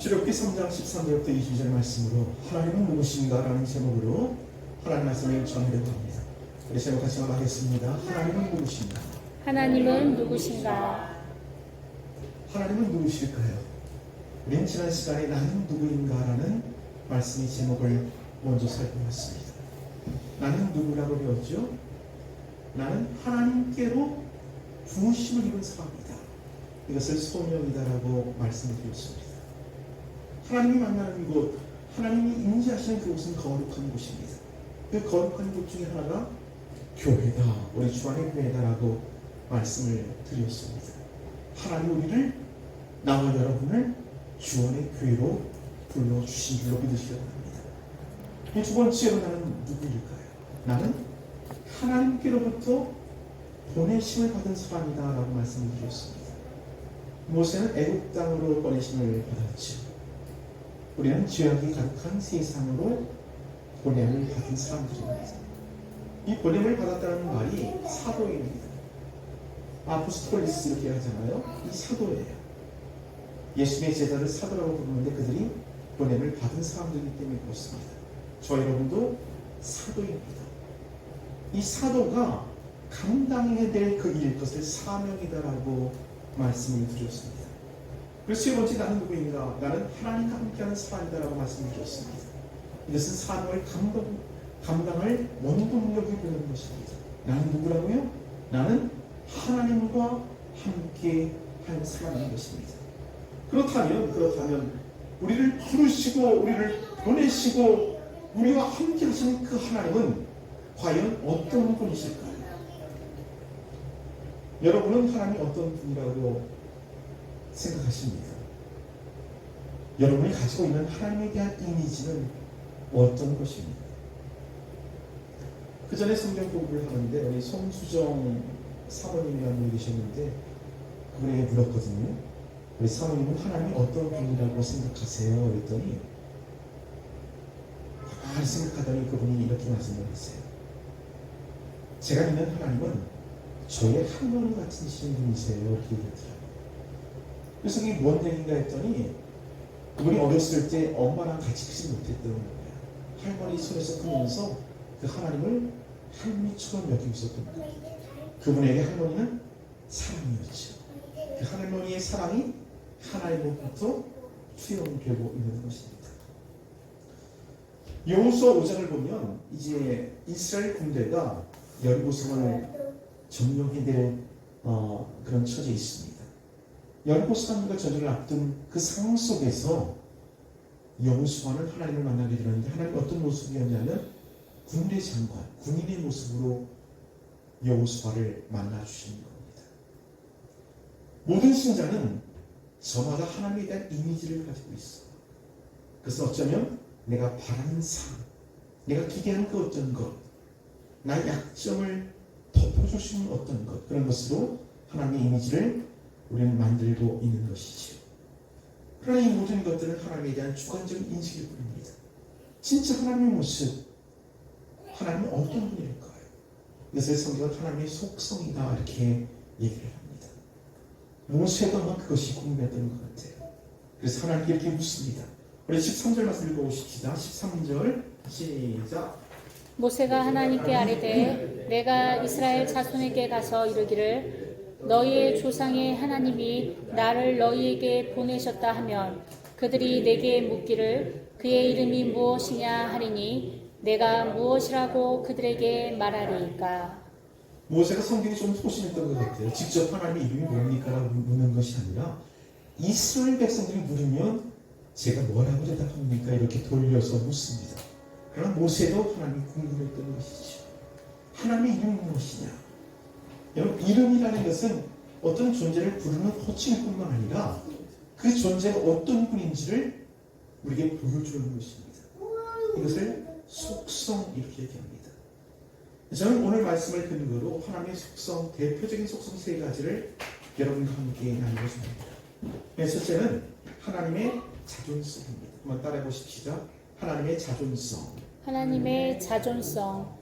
출애굽기 3장 13절부터 22절 말씀으로 하나님은 누구신가? 라는 제목으로 하나님 말씀을 전하려고 합니다. 우리 제목 같이 하겠습니다. 하나님은 누구신가? 하나님은 누구신가? 하나님은 누구실까요? 우리는 지난 시간에 나는 누구인가? 라는 말씀의 제목을 먼저 살펴봤습니다. 나는 누구라고 배웠죠? 나는 하나님께로 부으심을 입은 사람이다. 이것을 소명이다라고 말씀드렸습니다. 하나님이 만나는 곳, 하나님이 임재하시는 그곳은 거룩한 곳입니다. 그 거룩한 곳 중에 하나가 교회다, 우리 주안의 교회다라고 말씀을 드렸습니다. 하나님 우리를, 나와 여러분을 주안의 교회로 불러주신 줄로 믿으시기 바랍니다. 두 번째로 나는 누구일까요? 나는 하나님께로부터 보내심을 받은 사람이다 라고 말씀을 드렸습니다. 모세는 애굽 땅으로 보내심을 받았죠. 우리는 죄악이 가득한 세상으로 보냄을 받은 사람들입니다. 이 보냄을 받았다는 말이 사도입니다. 아포스톨리스 이렇게 하잖아요. 이 사도예요. 예수님의 제자를 사도라고 부르는데 그들이 보냄을 받은 사람들이기 때문에 그렇습니다. 저 여러분도 사도입니다. 이 사도가 감당해야 될 그 일, 그것을 사명이다라고 말씀을 드렸습니다. 그래서 세 번째 나는 누구인가? 나는 하나님과 함께하는 사람이다라고 말씀을 드렸습니다. 이것은 사명을 감당할 원동력이 되는 것입니다. 나는 누구라고요? 나는 하나님과 함께한 사람인 것입니다. 그렇다면 우리를 부르시고 우리를 보내시고 우리와 함께 하시는 그 하나님은 과연 어떤 분이실까요? 여러분은 하나님이 어떤 분이라고 생각하십니까? 여러분이 가지고 있는 하나님에 대한 이미지는 어떤 것입니까? 그 전에 성경 공부를 하는데 우리 송수정 사모님이라는 분이 계셨는데 그분에게 물었거든요. 우리 사모님은 하나님이 어떤 분이라고 생각하세요? 그랬더니 가만히 생각하더니 그분이 이렇게 말씀을 했어요. 제가 믿는 하나님은 저의 할머니 같으신 분이세요. 이렇게 얘기했더라고요. 그래서 이게 뭔 얘기인가 했더니 그분이 어렸을 때 엄마랑 같이 크지 못했던 거예요. 할머니 손에서 크면서 그 하나님을 할미처럼 여기고 있었던 거예요. 그분에게 할머니는 사랑이었죠. 그 할머니의 사랑이 하나님으로부터 투영되고 있는 것입니다. 여호수아 5장을 보면 이제 이스라엘 군대가 여리고성을 점령해낼 그런 처지에 있습니다. 여리고 사람과 전쟁을 앞둔 그 상황 속에서 여호수아는 하나님을 만나게 되는데 하나님은 어떤 모습이었냐면 군대 장관, 군인의 모습으로 여호수아를 만나주시는 겁니다. 모든 신자는 저마다 하나님에 대한 이미지를 가지고 있어. 그래서 어쩌면 내가 바라는 삶, 내가 기대하는 그 어떤 것, 나의 약점을 덮어줄 수 있는 어떤 것, 그런 것으로 하나님의 이미지를 우리는 만들고 있는 것이지요. 그러나 이 모든 것들은 하나님에 대한 주관적인 인식일 뿐입니다. 진짜 하나님의 모습, 하나님은 어떤 분일까요? 이것을 성경은 하나님의 속성이다 이렇게 얘기를 합니다. 모세도 아마 그것이 궁금했던 것 같아요. 그래서 하나님께 이렇게 묻습니다. 우리 13절 말씀 읽어보십시다. 13절 시작. 모세가 하나님께 아뢰되 내가 이스라엘 자손에게 가서 이르기를 너희의 조상의 하나님이 나를 너희에게 보내셨다 하면 그들이 내게 묻기를 그의 이름이 무엇이냐 하리니 내가 무엇이라고 그들에게 말하리이까. 모세가 성경에 좀 소심했던 것 같아요. 직접 하나님의 이름이 뭡니까? 라고 묻는 것이 아니라 이스라엘 백성들이 물으면 제가 뭐라고 대답합니까? 이렇게 돌려서 묻습니다. 그러나 모세도 하나님이 궁금했던 것이죠. 하나님의 이름이 무엇이냐? 여러분, 이름이라는 것은 어떤 존재를 부르는 호칭일 뿐만 아니라 그 존재가 어떤 분인지를 우리에게 보여주는 것입니다. 이것을 속성 이렇게 얘기합니다. 저는 오늘 말씀을 근거로 하나님의 속성, 대표적인 속성 세 가지를 여러분과 함께 나누겠습니다. 첫째는 하나님의 자존성입니다. 한번 따라해 보십시다. 하나님의 자존성. 하나님의 자존성.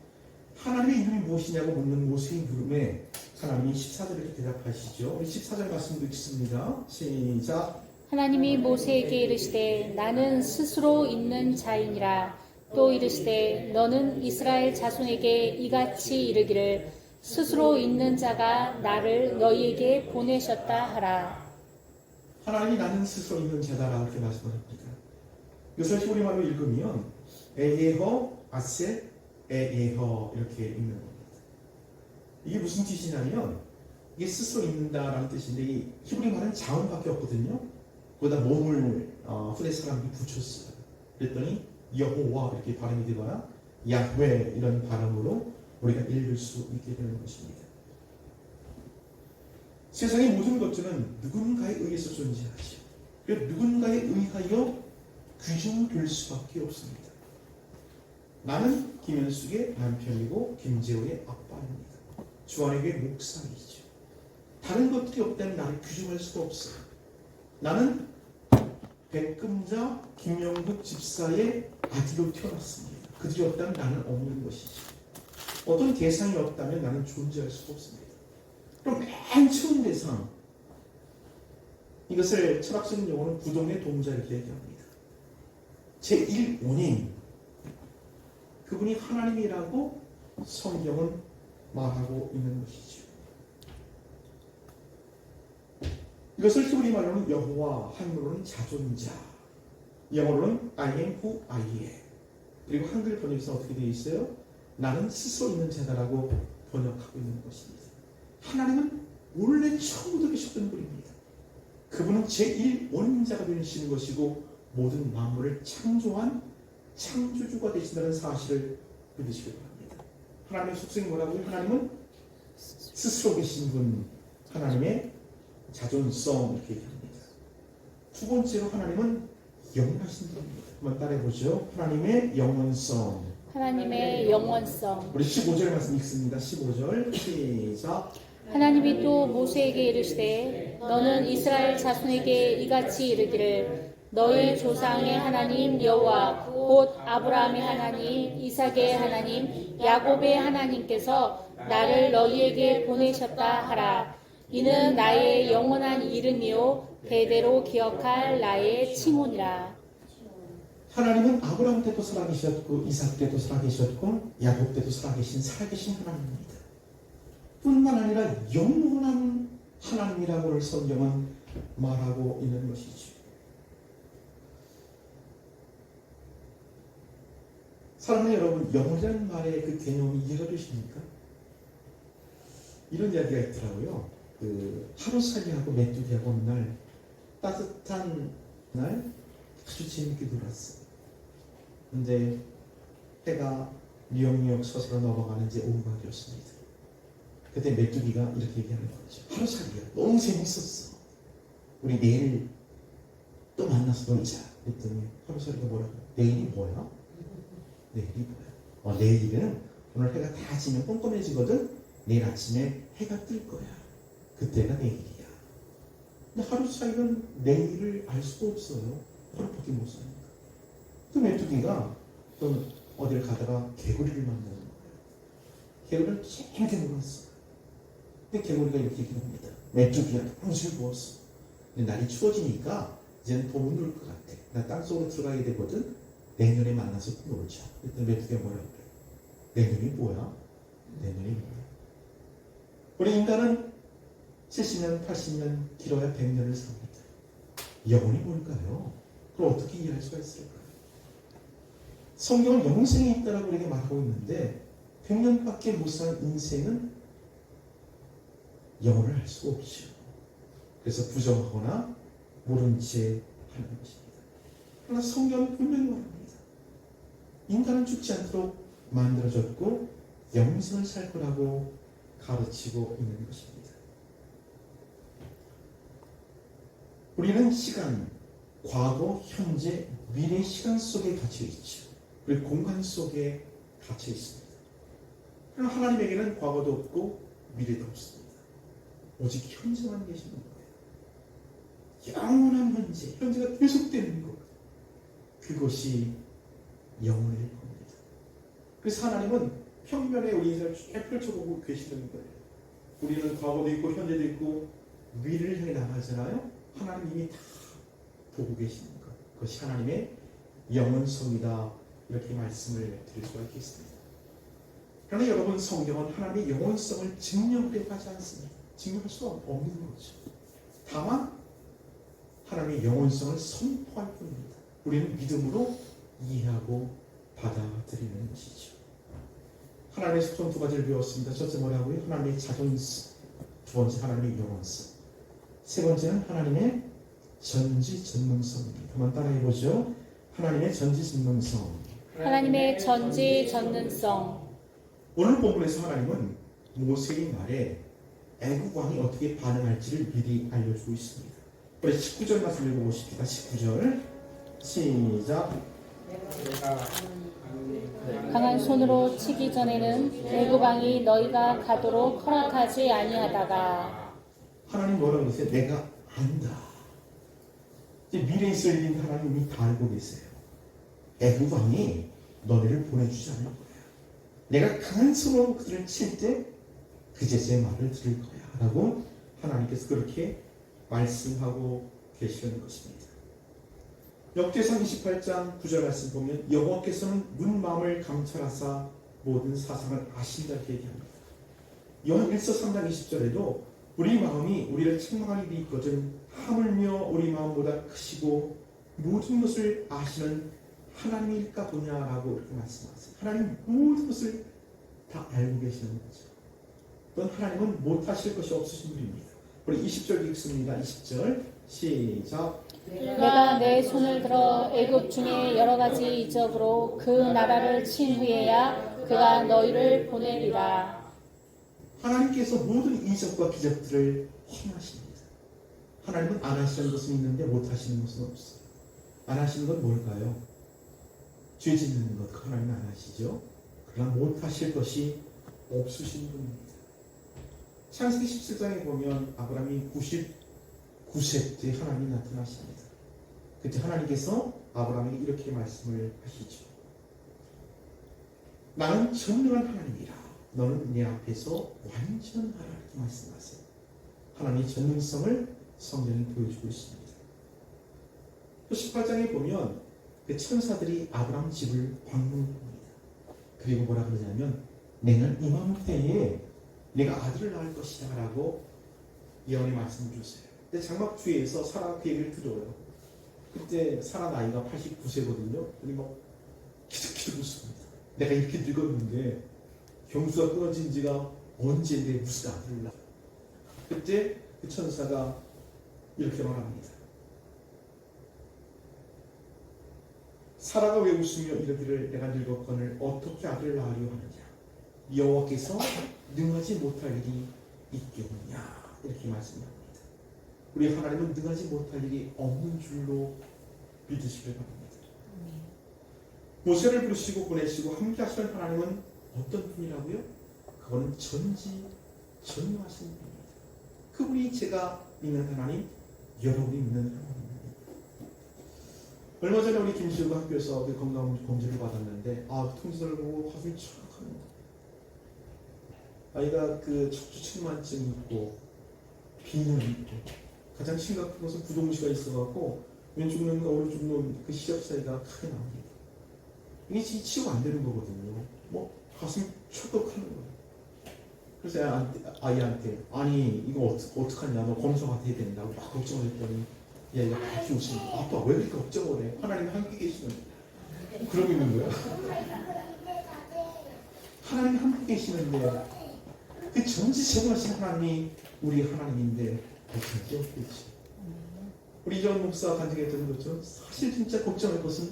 하나님의 이름이 무엇이냐고 묻는 모세의 물음에 하나님이 14절에 대답하시죠. 우리 14절 말씀 읽습니다. 시작. 하나님이 모세에게 이르시되 나는 스스로 있는 자이니라. 또 이르시되 너는 이스라엘 자손에게 이같이 이르기를 스스로 있는 자가 나를 너희에게 보내셨다 하라. 하나님이 나는 스스로 있는 자다라고 이렇게 말씀합니다. 이것을 히브리말로 읽으면 에헤허 아세 에헤허 이렇게 읽는 겁니다. 이게 무슨 뜻이냐면 이게 스스로 있는다라는 뜻인데 이 히브리말은 자음밖에 없거든요. 거기다 몸을 후대 사람이 붙였어요. 그랬더니 여호와 이렇게 발음이 되거나 야훼 이런 발음으로 우리가 읽을 수 있게 되는 것입니다. 세상의 모든 것들은 누군가에 의해서 존재하죠. 누군가에 의하여 규정될 수밖에 없습니다. 나는 김현숙의 남편이고 김재호의 아빠입니다. 주한에게 목사이죠. 다른 것들이 없다면 나를 규정할 수가 없어요. 나는 백금자 김영국 집사의 아들로 태어났습니다. 그들이 없다면 나는 없는 것이죠. 어떤 대상이 없다면 나는 존재할 수가 없습니다. 그럼 맨 처음 대상, 이것을 철학적인 용어는 부동의 동자 이렇게 얘기합니다. 제1원인, 그분이 하나님이라고 성경은 말하고 있는 것이죠. 이것을 히브리 말로는 여호와, 한글로는 자존자, 영어로는 I am who I am. 그리고 한글 번역에서 어떻게 되어 있어요? 나는 스스로 있는 자다라고 번역하고 있는 것입니다. 하나님은 원래 처음부터 계셨던 분입니다. 그분은 제1원인자가 되시는 것이고 모든 만물을 창조한 창조주가 되신다는 사실을 믿으시기 바랍니다. 하나님의 속성이 뭐라고요? 하나님은 스스로 계신 분, 하나님의 자존성 이렇게 얘기합니다. 두 번째로 하나님은 영원하신 분입니다. 한번 따라해보죠. 하나님의 영원성. 하나님의 영원성. 우리 15절 말씀 읽습니다. 15절 시작. 하나님이 또 모세에게 이르시되 너는 이스라엘 자손에게 이같이 이르기를 너희 조상의 하나님 여호와 곧 아브라함의 하나님 이삭의 하나님 야곱의 하나님께서 나를 너희에게 보내셨다 하라. 이는 나의 영원한 이름이요 대대로 기억할 나의 칭호니라. 하나님은 아브라함 때도 살아계셨고 이삭 때도 살아계셨고 야곱 때도 살아계신 하나님입니다. 뿐만 아니라 영원한 하나님이라고 성경은 말하고 있는 것이죠. 사랑하는 여러분, 영원이라는 말의 그 개념이 이해가 되십니까? 이런 이야기가 있더라고요. 하루살이하고 메뚜기하고 어느 날 따뜻한 날 아주 재밌게 놀았어요. 근데 해가 미역미역 서서로 넘어가는 이제 오후각이었습니다. 그때 메뚜기가 이렇게 얘기하는 거죠. 하루살이야. 너무 재밌었어. 우리 내일 또 만나서 놀자. 그랬더니 하루살이가 뭐라고? 내일이 뭐야? 내일이 뭐야? 내일은 오늘 해가 다 지면 꼼꼼해지거든. 내일 아침에 해가 뜰 거야. 그때가 내일이야. 근데 하루살이는 내일을 알 수가 없어요. 하루밖에 못 사니까. 그 메뚜기가 또 어딜 가다가 개구리를 만나는 거예요. 개구리를 재밌게 놀았어. 근데 개구리가 이렇게 얘기합니다. 메뚜기야 너무 즐거웠어. 근데 날이 추워지니까 이제는 더 못 놀 것 같아. 나 땅속으로 들어가야 되거든. 내년에 만나서 또 놀자. 그랬더니 메뚜기가 뭐라고 그래? 내년이 뭐야? 내년이 뭐야? 우리 인간은 70년, 80년, 길어야 100년을 삽니다. 영혼이 뭘까요? 그걸 어떻게 이해할 수가 있을까요? 성경은 영생이 있다라고 우리에게 말하고 있는데 100년밖에 못 사는 인생은 영혼을 알 수가 없죠. 그래서 부정하거나 모른 채 하는 것입니다. 그러나 성경은 분명히 말합니다. 인간은 죽지 않도록 만들어졌고 영생을 살 거라고 가르치고 있는 것입니다. 우리는 시간, 과거, 현재, 미래 시간 속에 갇혀 있죠. 그리고 공간 속에 갇혀 있습니다. 그러나 하나님에게는 과거도 없고 미래도 없습니다. 오직 현재만 계시는 거예요. 영원한 현재, 현재가 계속되는 것. 그것이 영혼일 겁니다. 그래서 하나님은 평면에 우리 인생을 쭉 펼쳐보고 계시는 거예요. 우리는 과거도 있고 현재도 있고 미래를 향해 나가잖아요. 하나님 이미 다 보고 계시는 것, 그것이 하나님의 영원성이다, 이렇게 말씀을 드릴 수가 있겠습니다. 그러나 여러분, 성경은 하나님의 영원성을 증명하려고 하지 않습니다. 증명할 수 없는 거죠. 다만 하나님의 영원성을 선포할 뿐입니다. 우리는 믿음으로 이해하고 받아들이는 것이죠. 하나님의 속성 두 가지를 배웠습니다. 첫째 뭐라고요? 하나님의 자존성. 두 번째 하나님의 영원성. 세 번째는 하나님의 전지전능성입니다. 한번 따라해보죠. 하나님의 전지전능성. 하나님의 전지전능성. 오늘 본문에서 하나님은 모세의 말에 애국 왕이 어떻게 반응할지를 미리 알려주고 있습니다. 우리 19절 말씀 읽어보십시다. 19절 시작. 강한 손으로 치기 전에는 애굽 왕이 너희가 가도록 허락하지 아니하다가. 하나님 뭐라고 그러세요? 내가 안다. 이제 미래에 있을 일인 하나님이 다 알고 계세요. 애굽 왕이 너희를 보내주지 않을 거야. 내가 강한 손으로 그들을 칠 때 그제서야 말을 들을 거야 라고 하나님께서 그렇게 말씀하고 계시는 것입니다. 역대상 28장 9절 말씀 보면 여호와께서는 문 마음을 감찰하사 모든 사상을 아신다 이렇게 얘기합니다. 요한 1서 3장 20절에도 우리 마음이 우리를 책망할 일이 있거든 하물며 우리 마음보다 크시고 모든 것을 아시는 하나님일까 보냐라고 이렇게 말씀하세요. 하나님 모든 것을 다 알고 계시는 거죠. 또한 하나님은 못하실 것이 없으신 분입니다. 우리 20절 읽습니다. 20절 시작. 내가 내 손을 들어 애굽 중에 여러 가지 이적으로 그 나라를 친 후에야 그가 너희를 보내리라. 하나님께서 모든 이적과 기적들을 행하십니다. 하나님은 안 하시는 것은 있는데 못 하시는 것은 없어요. 안 하시는 건 뭘까요? 죄 짓는 것 하나님은 안 하시죠. 그러나 못 하실 것이 없으신 분입니다. 창세기 17장에 보면 아브라함이 99세 때 하나님이 나타나십니다. 그때 하나님께서 아브라함에게 이렇게 말씀을 하시죠. 나는 전능한 하나님이라 너는 내 앞에서 완전하라 이렇게 말씀하세요. 하나님의 전능성을 성경이 보여주고 있습니다. 또 18장에 보면 그 천사들이 아브라함 집을 방문합니다. 그리고 뭐라 그러냐면 내년 이맘때에 내가 아들을 낳을 것이다 라고 예언의 말씀을 주세요. 근데 장막 뒤에서 사라가 그 얘기를 들어요. 그때 사라 나이가 89세거든요. 근데 막 기득기득 웃습니다. 내가 이렇게 늙었는데 경수가 끊어진 지가 언제인데 무슨 아들을 낳아. 그때 그 천사가 이렇게 말합니다. 사라가 왜 웃으며 이르기를 내가 늙었거늘 어떻게 아들을 낳으려 하느냐. 여호와께서 능하지 못할 일이 있겠느냐 이렇게 말씀합니다. 우리 하나님은 능하지 못할 일이 없는 줄로 믿으시길 바랍니다. 모세를 부르시고 보내시고 함께 하시는 하나님은 어떤 분이라고요? 그거는 전지전능하신 분입니다. 그분이 제가 믿는 하나님, 여러분이 믿는 하나님입니다. 얼마 전에 우리 김시우가 학교에서 그 건강 검진을 받았는데 통지서를 보고 가슴이 철렁합니다. 아이가 그 척추측만증이 있고 빈혈이 있고 가장 심각한 것은 부종시가 있어갖고 왼쪽 눈과 오른쪽 눈 그 시력 사이가 크게 나옵니다. 이게 치유가 안 되는 거거든요. 뭐 가슴이 철떡하는 거예요. 그래서 아이한테 아니 이거 어떡하냐 너 검사가 돼야 된다고 막 걱정을 했더니 얘가 같이 웃습니다. 아빠 왜 그렇게 걱정을 해? 하나님 함께 계시는데 그러고 있는 거야. 하나님 함께 계시는데 그 전지전능하신 하나님이 우리 하나님인데 걱정할 게 없겠지. 우리 이전 목사가 간증했던 것처럼 사실 진짜 걱정할 것은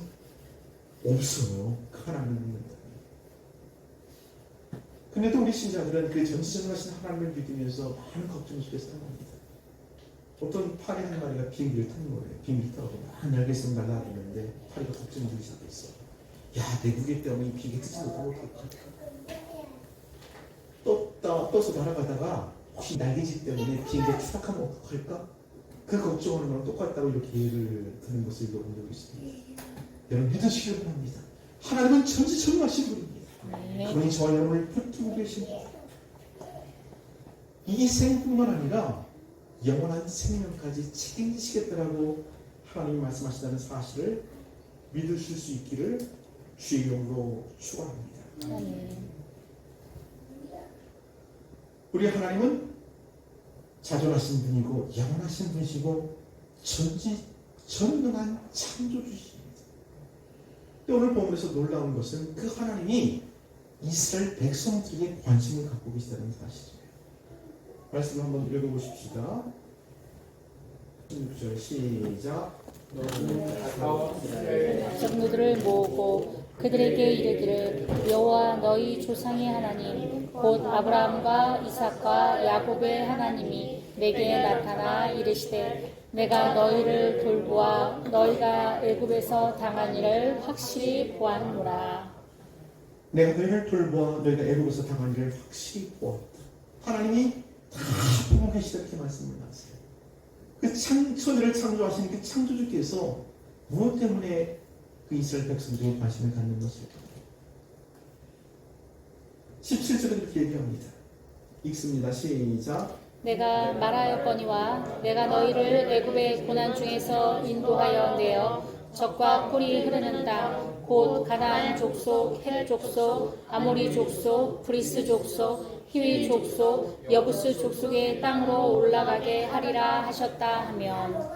없어요. 그 하나님을 믿는다. 근데도 우리 신자들은 그 전지전능하신 하나님을 믿으면서 많은 걱정 속에 살아갑니다. 어떤 파리 한 마리가 비행기를 타는 거예요. 비행기를 타고 날개에서 날아다니는데 파리가 걱정이 들기 시작했어. 야, 내 무게 때문에 이 비행기 뜨지 못하면 어떡할까? 떠서 날아가다가 혹시 날개짓 때문에 비행기가 추락하면 어떡할까? 그 걱정하는 거랑 똑같다고 이렇게 예를 드는 것을 읽어본 적이 있습니다. 여러분 믿으시길 바랍니다. 하나님은 전지전능하신 분입니다. 그분이 저와 여러분을 붙들고 계십니다. 이 생뿐만 아니라 영원한 생명까지 책임지시겠다라고 하나님이 말씀하신다는 사실을 믿으실 수 있기를 주의 이름으로 축원합니다. 아멘. 우리 하나님은 자존하신 분이고 영원하신 분이시고 전능한 창조주십니다. 오늘 본문에서 놀라운 것은 그 하나님이 이스라엘 백성들에게 관심을 갖고 계시다는 사실이에요. 말씀 한번 읽어보십시다. 16절 시작. 적무들을 모으고 그들에게 이르기를 여호와 너희 조상의 하나님 곧 아브라함과 이삭과 야곱의 하나님이 내게 나타나 이르시되 내가 너희를 돌보아 너희가 애굽에서 당한 일을 확실히 보았노라. 내가 너희를 돌보아 너희가 애굽에서 당한 일을 확실히 보았다. 하나님이 다 보고 계시다 이렇게 말씀을 하세요. 그 천지를 창조하신 그 창조주께서 무엇 때문에 그 이스라엘 백성들에게 관심을 갖는 것일까? 17절에 이렇게 얘기합니다. 읽습니다. 시작. 내가 말하였거니와 내가 너희를 애굽의 고난 중에서 인도하여 내어 적과 꿀이 흐르는 땅 곧 가나안 족속, 헷 족속, 아모리 족속, 브리스 족속, 히위 족속, 여부스 족속의 땅으로 올라가게 하리라 하셨다 하면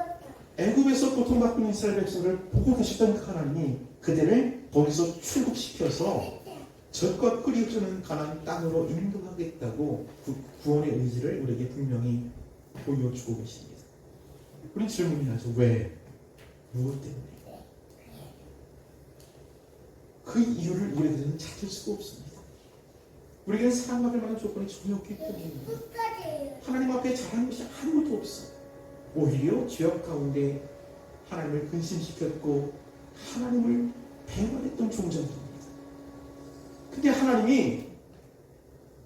애굽에서 고통받고 있는 이스라엘 백성을 보고 계셨던 그 하나님이 그들을 거기서 출국시켜서 젖과 꿀이 흐르는 가나안 땅으로 인도하겠다고 구원의 의지를 우리에게 분명히 보여주고 계십니다. 우리는 질문이 나죠. 왜? 무엇 때문에? 그 이유를 우리들은 찾을 수가 없습니다. 우리에게는 사랑받을 만한 조건이 전혀 없기 때문입니다. 하나님 앞에 잘하는 것이 아무것도 없어. 오히려 죄악 가운데 하나님을 근심시켰고 하나님을 배반했던 종자들입니다. 근데 하나님이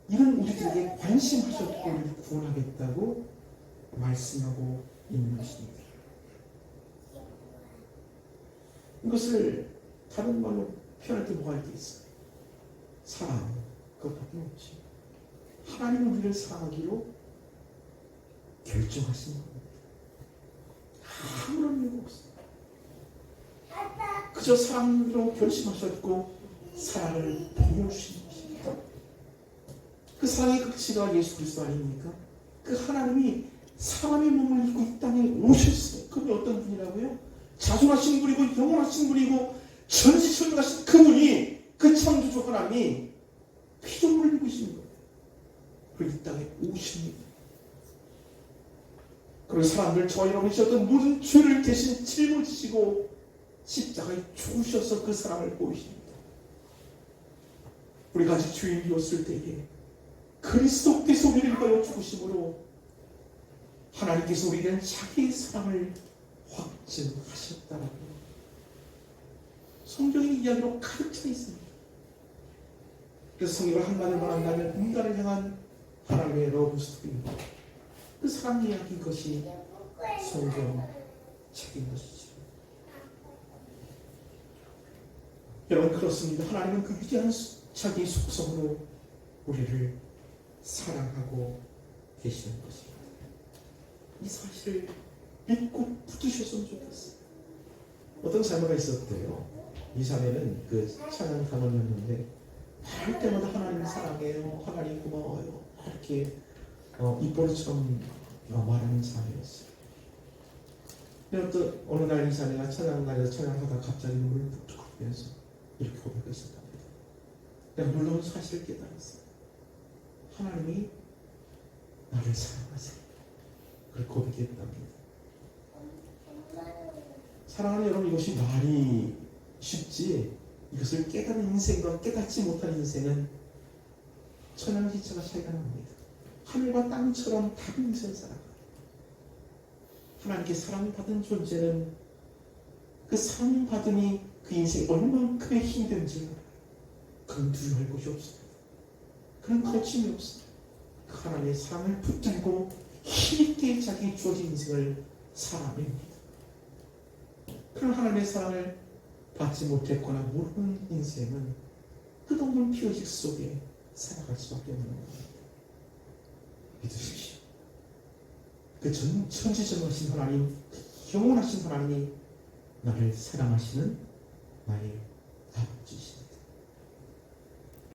이런 우리들에게 관심하셨고 우리를 구원하겠다고 말씀하고 있는 것입니다. 이것을 다른 말로 표현할 때 뭐가 있겠어요? 사랑, 그것밖에 없지. 하나님은 우리를 사랑하기로 결정하신 겁니다. 아무런 이유가 없어요. 그저 사랑으로 결심하셨고 사랑을 보여주신 것입니다. 그 사랑의 극치가 예수 그리스도 아닙니까? 그 하나님이 사람의 몸을 입고 이 땅에 오셨어요. 그분이 어떤 분이라고요? 자존하신 분이고 영원하신 분이고 전지전능하신 그분이 그 창조주 하나님이 피조물을 입으신 거예요. 그리고 이 땅에 오십니다. 그리고 사람들 저와 여러분이 지었던 모든 죄를 대신 짊어지시고 십자가에 죽으셔서 그 사랑을 보이십니다. 우리가 아직 죄인이었을 때에 그리스도께서 우리를 위하여 죽으심으로 하나님께서 우리에 대한 자기의 사랑을 확증하셨다라고 성경의 이야기로 가득 차 있습니다. 그래서 성경을 한마디로 말한다면 인간을 향한 하나님의 러브 스토리입니다. 그 사랑 이야기 것이 성경 책인 것이죠. 여러분 그렇습니다. 하나님은 그 위대한 자기 속성으로 우리를 사랑하고 계시는 것입니다. 이 사실을 믿고 붙으셨으면 좋겠어요. 어떤 자매가 있었대요. 이 자매는 그 찬양 단원이었는데 할 때마다 하나님 사랑해요, 하나님 고마워요 이렇게 입버릇처럼 말하는 자매였어요. 근데 어떤 어느 날 이 자매가 찬양날에서 찬양하다 갑자기 눈물을 뚝뚝 흘리면서 이렇게 고백했었답니다. 내가 놀라운 사실을 깨달았어요. 하나님이 나를 사랑하세요. 그렇게 고백했답니다. 사랑하는 여러분, 이것이 말이 쉽지 이것을 깨달은 인생과 깨닫지 못한 인생은 천양지차가 차이가 납니다. 하늘과 땅처럼 다른 인생을 살아가요. 하나님께 사랑받은 존재는 그 사랑받음이 그 인생이 얼만큼의 힘이 되는지 그는 두려워할 것이 없습니다. 그는 거침이 없습니다. 그 하나님의 사랑을 붙들고 힘있게 자기 주어진 인생을 살아냅니다. 그런 하나님의 사랑을 받지 못했거나 모르는 인생은 끝없는 피어식 속에 살아갈 수밖에 없는 겁니다. 믿으십시오. 그 천지전능하신 하나님, 영원하신 하나님이 나를 사랑하시는 나의